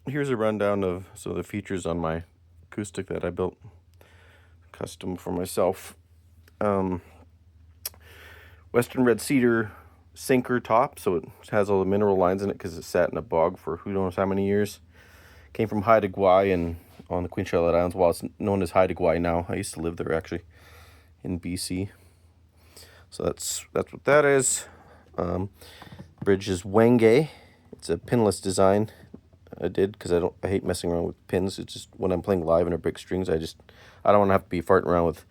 here's a rundown of some of the features on my acoustic that I built custom for myself. Western red cedar sinker top, so it has all the mineral lines in it because it sat in a bog for who knows how many years. Came from Haida Gwaii and on the Queen Charlotte Islands. Well, it's known as Haida Gwaii now. I used to live there actually in BC. So that's what that is. Bridge is Wenge. It's a pinless design I did because I hate messing around with pins. It's just when I'm playing live and I break strings, I don't want to have to be farting around with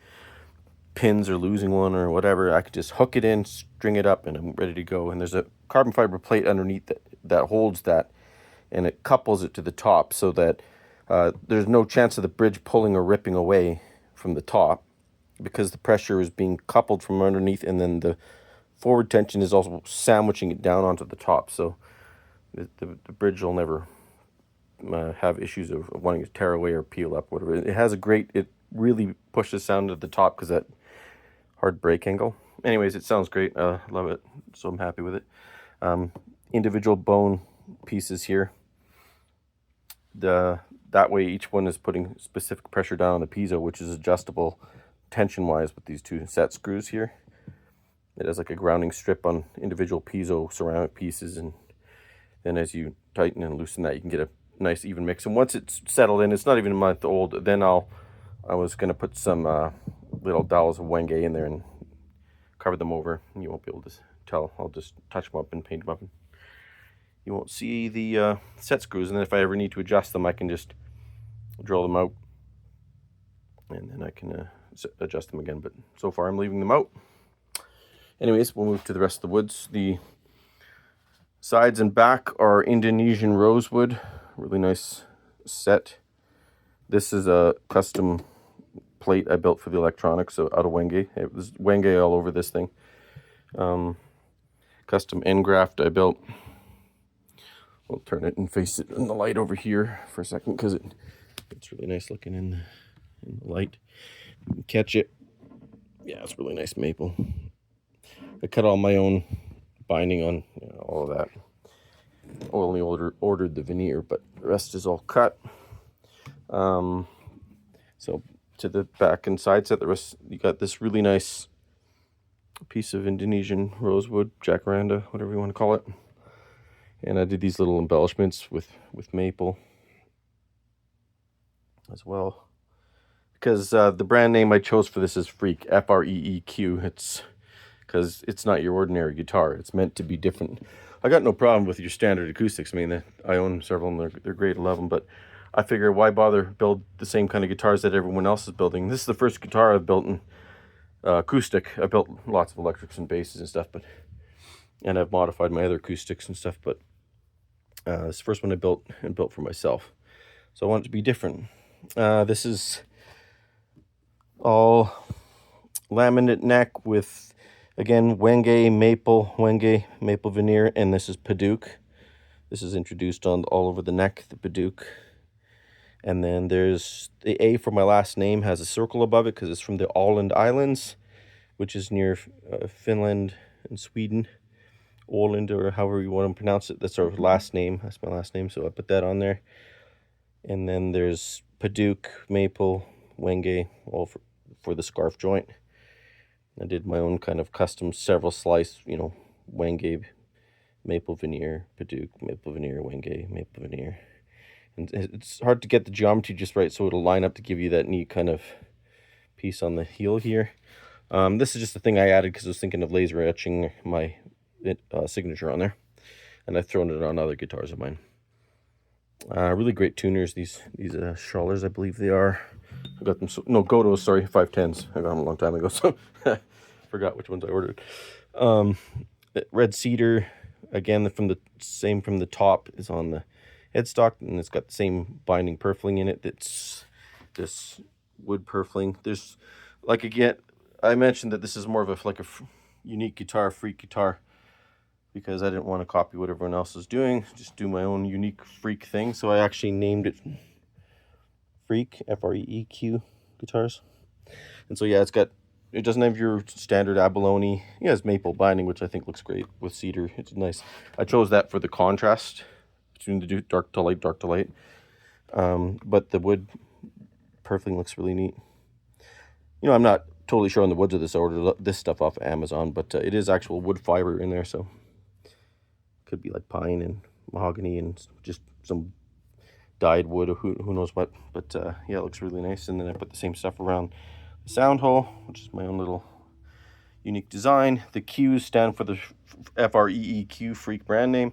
pins or losing one or whatever. I could just hook it in, string it up, and I'm ready to go. And there's a carbon fiber plate underneath that holds that, and it couples it to the top so that there's no chance of the bridge pulling or ripping away from the top because the pressure is being coupled from underneath, and then the forward tension is also sandwiching it down onto the top. So the bridge will never have issues of wanting to tear away or peel up, whatever. It really pushes sound to the top because that hard break angle. Anyways, it sounds great. Love it. So I'm happy with it. Individual bone pieces here. That way each one is putting specific pressure down on the piezo, which is adjustable tension-wise with these two set screws here. It has like a grounding strip on individual piezo ceramic pieces, and then as you tighten and loosen that, you can get a nice even mix. And once it's settled in, it's not even a month old, then I was going to put some little dowels of Wenge in there and cover them over. You won't be able to tell. I'll just touch them up and paint them up. And you won't see the set screws. And then if I ever need to adjust them, I can just drill them out. And then I can adjust them again. But so far, I'm leaving them out. Anyways, we'll move to the rest of the woods. The sides and back are Indonesian rosewood. Really nice set. This is a custom plate I built for the electronics, so out of Wenge. It was Wenge all over this thing. Custom end graft I built. I'll turn it and face it in the light over here for a second because it's really nice looking in the light. You can catch it. Yeah, it's really nice maple. I cut all my own binding on all of that. I only ordered the veneer, but the rest is all cut. So to the back and side set, the rest, you got this really nice piece of Indonesian rosewood, jacaranda, whatever you want to call it. And I did these little embellishments with maple as well. Because the brand name I chose for this is Freeq, Freeq. It's because it's not your ordinary guitar. It's meant to be different. I got no problem with your standard acoustics. I mean, I own several of them. They're great. I love them. But I figure why bother build the same kind of guitars that everyone else is building? This is the first guitar I've built in acoustic. I built lots of electrics and basses and stuff, and I've modified my other acoustics and stuff. But this is the first one I built for myself. So I want it to be different. This is all laminate neck with, again, Wenge maple veneer, and this is Padauk. This is introduced all over the neck, the Padauk. And then there's the A for my last name has a circle above it because it's from the Åland Islands, which is near Finland and Sweden. Åland, or however you want to pronounce it. That's our last name. That's my last name, so I put that on there. And then there's Padauk, maple, Wenge, all for the scarf joint. I did my own kind of custom several slice, Wenge, maple veneer, Padauk, maple veneer, Wenge, maple veneer. And it's hard to get the geometry just right so it'll line up to give you that neat kind of piece on the heel here. This is just a thing I added because I was thinking of laser etching my signature on there. And I've thrown it on other guitars of mine. Really great tuners, these Schollers, I believe they are. I got them, Godos, sorry, 510s. I got them a long time ago, so forgot which ones I ordered. Red cedar, again, from the top is on the headstock, and it's got the same binding purfling in it. It's this wood purfling. There's, like, again, I mentioned that this is more of a unique guitar, Freeq guitar, because I didn't want to copy what everyone else is doing, just do my own unique Freeq thing. So I actually named it Freeq, Freeq guitars. And so yeah, it doesn't have your standard abalone. It has maple binding, which I think looks great with cedar. It's nice. I chose that for the contrast between the dark to light, dark to light. But the wood perfectly looks really neat. You know, I'm not totally sure on the woods of this. I ordered this stuff off of Amazon, but it is actual wood fiber in there, so could be like pine and mahogany and just some dyed wood or who knows what. But yeah, it looks really nice. And then I put the same stuff around the sound hole, which is my own little unique design. The Q's stand for the Freeq, Freeq brand name,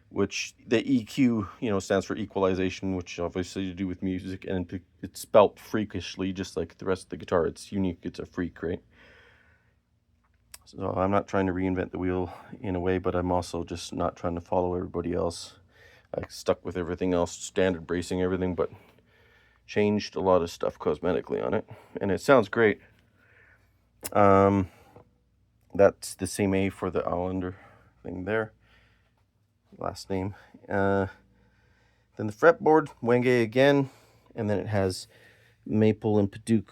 which the EQ, you know, stands for equalization, which obviously to do with music, and it's spelt freakishly, just like the rest of the guitar. It's unique. It's a freak, right? So I'm not trying to reinvent the wheel in a way, but I'm also just not trying to follow everybody else. I stuck with everything else, standard bracing, everything, but changed a lot of stuff cosmetically on it, and it sounds great. That's the same A for the Allender thing there, last name. Then the fretboard, Wenge again, and then it has maple and Padauk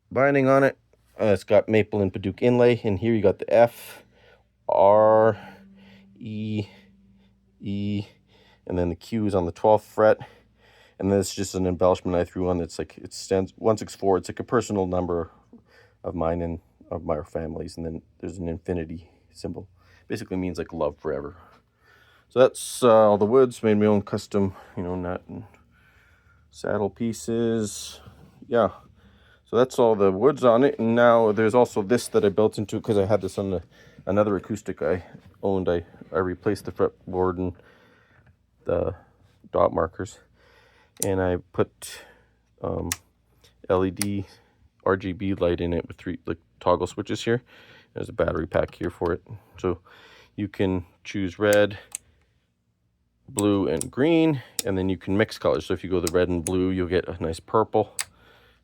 binding on it. It's got maple and Padauk inlay, and here you got the F, R, E, E, and then the Q is on the 12th fret. And then it's just an embellishment I threw on. That's like, it stands 164. It's like a personal number of mine and of my family's, and then there's an infinity symbol. Basically means like love forever. So that's all the woods. Made my own custom, you know, nut and saddle pieces. Yeah. So that's all the woods on it. And now there's also this that I built into, because I had this on another acoustic I owned. I replaced the fretboard and the dot markers, and I put LED RGB light in it with 3 like toggle switches here. There's a battery pack here for it, so you can choose red, blue, and green, and then you can mix colors. So if you go the red and blue, you'll get a nice purple,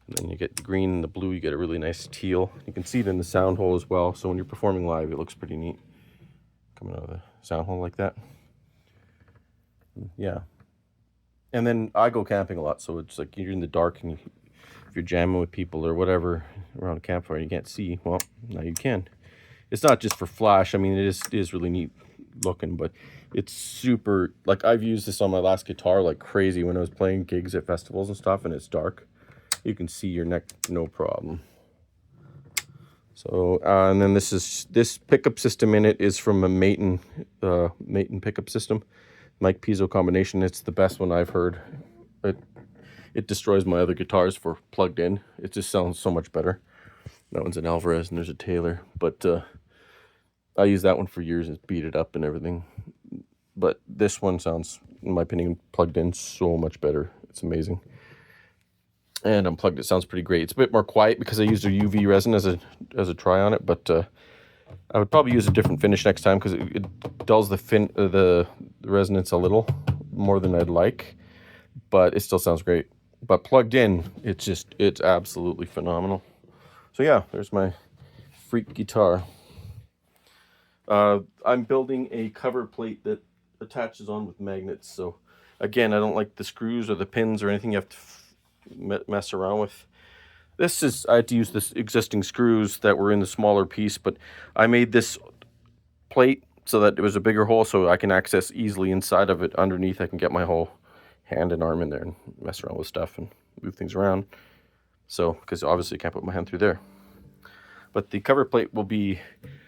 and then you get the green and the blue, you get a really nice teal. You can see it in the sound hole as well, so when you're performing live, it looks pretty neat coming out of the sound hole like that. Yeah. And then I go camping a lot, so it's like you're in the dark, and if you're jamming with people or whatever around a campfire and you can't see, well, now you can. It's not just for flash. I mean, it is really neat looking, but it's super, like, I've used this on my last guitar like crazy when I was playing gigs at festivals and stuff, and it's dark. You can see your neck no problem. So and then this pickup system in it is from a Maton pickup system, mic piezo combination. It's the best one I've heard. It destroys my other guitars for plugged in. It just sounds so much better. That one's an Alvarez and there's a Taylor, but I used that one for years and beat it up and everything. But this one sounds, in my opinion, plugged in so much better. It's amazing. And unplugged, it sounds pretty great. It's a bit more quiet because I used a UV resin as a try on it, but I would probably use a different finish next time because it dulls the resonance a little more than I'd like, but it still sounds great. But plugged in, it's absolutely phenomenal. So yeah, there's my Freeq guitar. I'm building a cover plate that attaches on with magnets. So again, I don't like the screws or the pins or anything you have to mess around with. I had to use this existing screws that were in the smaller piece, but I made this plate so that it was a bigger hole so I can access easily inside of it. Underneath, I can get my whole hand and arm in there and mess around with stuff and move things around. So, because obviously I can't put my hand through there. But the cover plate will be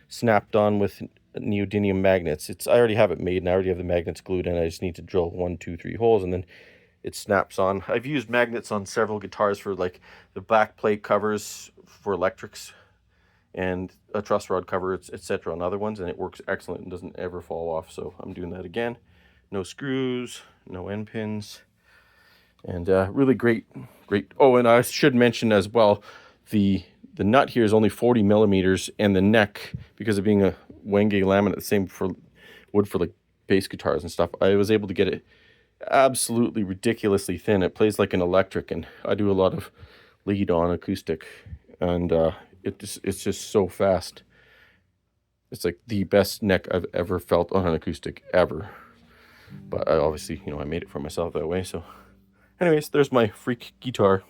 snapped on with neodymium magnets. I already have it made and I already have the magnets glued in. I just need to drill 1, 2, 3 holes and then it snaps on. I've used magnets on several guitars for like the back plate covers for electrics and a truss rod cover, etc. on other ones, and it works excellent and doesn't ever fall off. So I'm doing that again. No screws, no end pins, and really great. Oh, and I should mention as well, the nut here is only 40 millimeters, and the neck, because of being a Wenge laminate, the same for wood for like bass guitars and stuff, I was able to get it absolutely ridiculously thin. It plays like an electric, and I do a lot of lead on acoustic, and it's just so fast. It's like the best neck I've ever felt on an acoustic ever. But I obviously, I made it for myself that way. So anyways, there's my Freeq guitar.